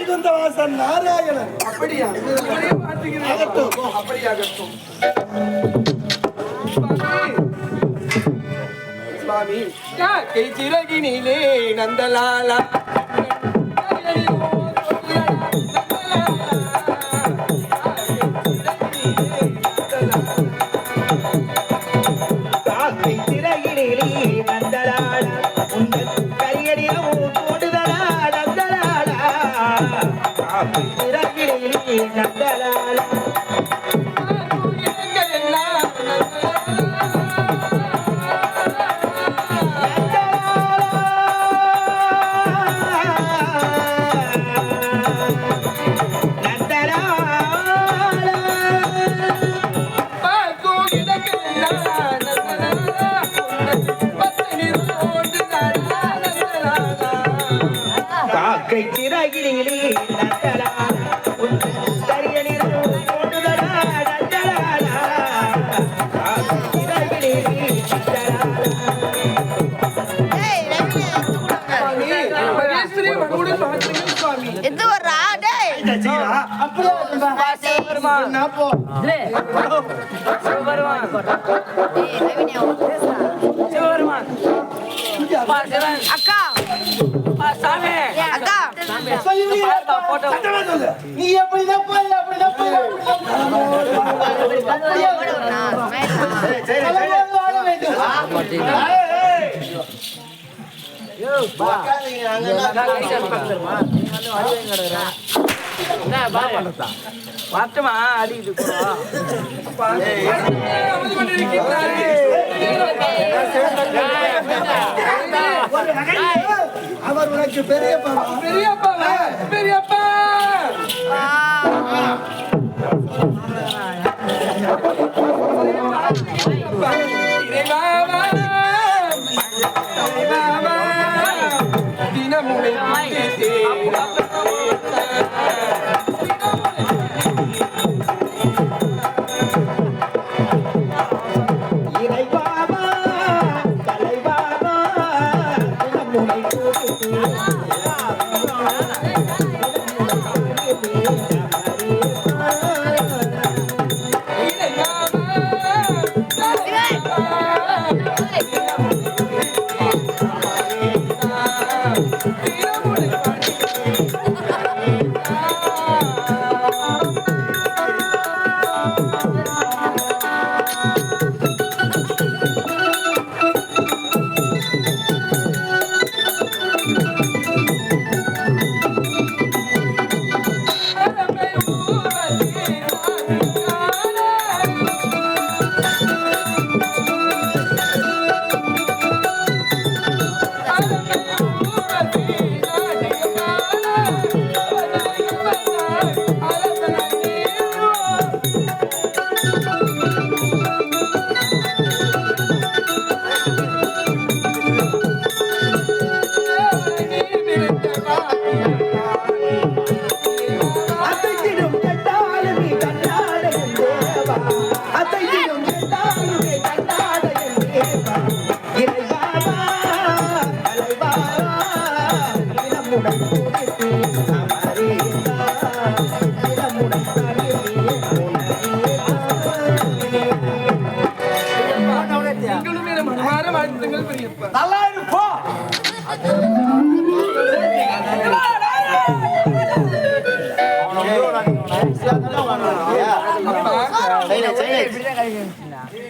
வைகுந்தவாசன் நாராயணன். அப்படியா? அப்படியாகட்டும். சுவாமி கை சிறகினிலே நந்தலாலா அக்கா அக்கா நீ எப்படிதான் போயில அப்படிதான் போயில மாற்றமா அடிக்குது அவர் உனக்கு பெரியப்பா பெரியப்பா பெரியப்பா தினமுறை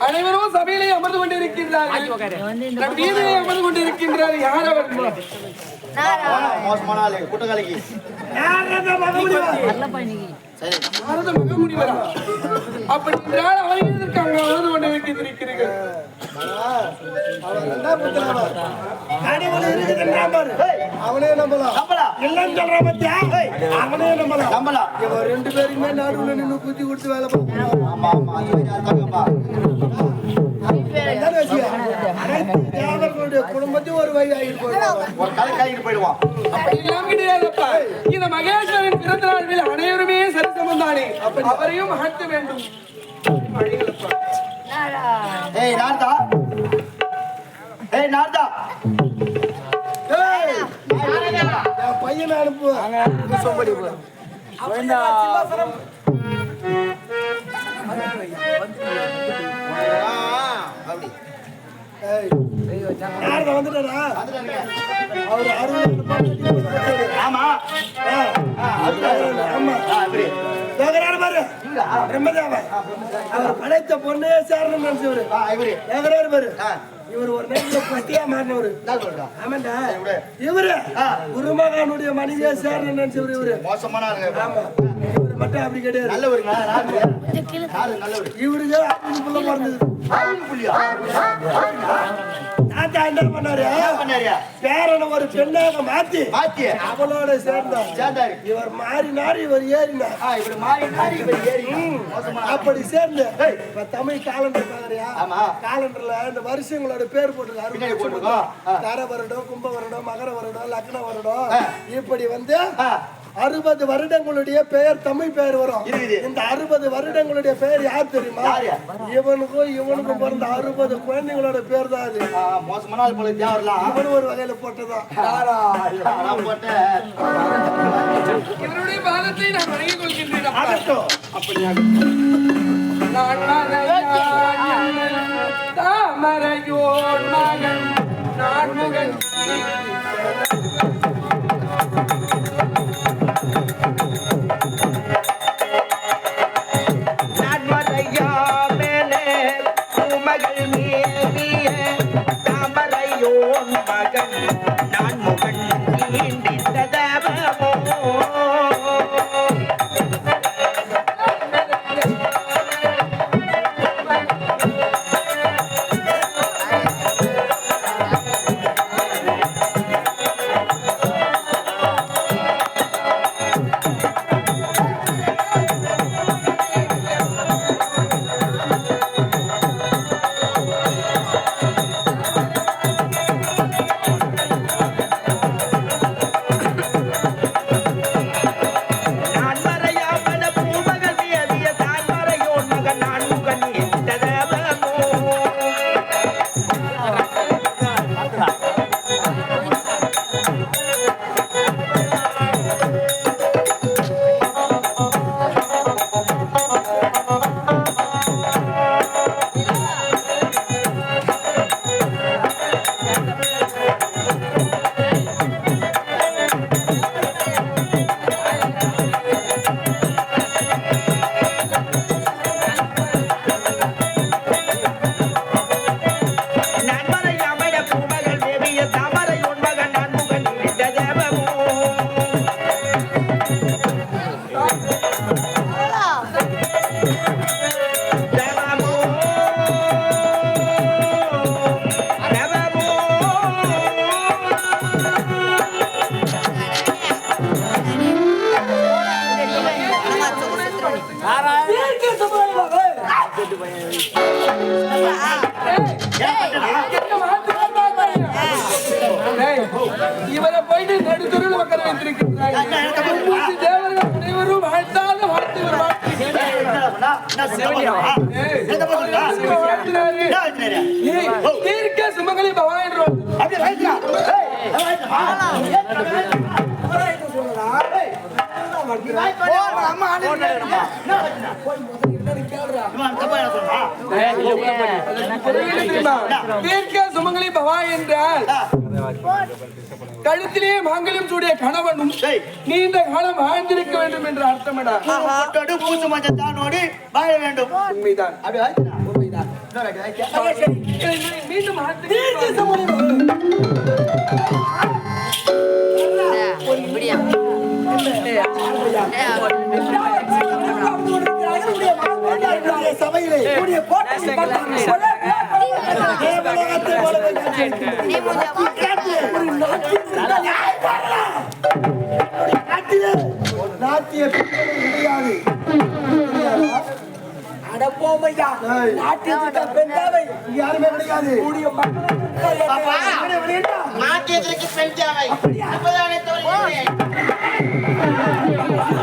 அனைவரும் சபையிலே அமர்ந்து கொண்டிருக்கிறார்கள். வீதியிலே அமர்ந்து கொண்டிருக்கின்றார். யார் அவர்? அப்படி என்றால் அவர்களுக்கு அங்கே அமர்ந்து கொண்டிருக்கிறீர்கள். அவனே நம்பலாம் இல்லன்னு சொல்ற பத்தியா? அவனே நம்பலாம். இவன் ரெண்டு பேருமே நடுவுல நின்று குத்தி கொடுத்து வேலை குடும்பத்தையும் ஒரு வயது போயிடுவான். இந்த மகேஸ்வரன் பிறந்த நாளில் அனைவருமே சரிசமந்தானே. அவரையும் மகத்த வேண்டும். பையனா அனுப்பு வந்துட்டாரா அவரு ஆமா பாரு பிரம்மதேவன் அவர் படைத்த பொண்ணே சேரணும் நினைச்சவரு பாரு இவர் ஒரு நேரத்துல பட்டியா மாறினவரு ஆமாண்டா இவரு குருமகனுடைய மனைவியா சேரணும் நினைச்சவரு இவரு மோசமான இவரு மட்டும் அப்படி கிடையாது இவருக்கு புள்ள பிறந்தது என்ன பண்ணாரு பேரனை ஒரு பெண்ணாக மாத்தி அவளோட சேர்ந்தார் இவர் மாறினார் இவர் ஏறினார் அப்படி சேர்ந்து தமிழ் காலண்டர் பாக்குறியா காலண்டர்ல இந்த வருஷங்களோட பேர் போட்டுருக்காரு தர வருடம் கும்ப வருடம் மகர வருடம் லக்ன வருடம் இப்படி வந்து 60 வருடங்களுடைய பெயர் தமிழ் பெயர் வரும் இந்த 60 வருடங்களுடைய பெயர் யார் தெரியுமா இவனுக்கும் பிறந்த 60 குழந்தைங்களோட பேர் தான் அது மோசமான இவனு ஒரு வகையில போட்டதான் இவருடைய பாதத்தை நான் வணங்கிக் கொள்கின்றேன் தாமரையோர் மகன் நான்முகன் இவரை போயிட்டு நடுத்தருள் உட்கார வைத்திருக்கிறார்கள் அனைவரும் வாழ்த்தாத தீர்க்க சுமங்கலி பவா என்று தீர்க்க சுமங்கலி பவா என்றால் கழுத்திலே மாங்கல்யம் சூடிய கணவனும் நீண்ட காலம் வாழ்ந்திருக்க வேண்டும் என்று அர்த்தமடா. பூசு மஞ்சத்தானோடு வாழ வேண்டும். உண்மைதான். உண்மைதான். மீண்டும் சபையிலே நாட்டிய முடியாது அடப்போமையா நாட்டியத்துக்கு பெண் தேவை யாருமே கிடையாது நாட்டியத்திற்கு பெண் தேவை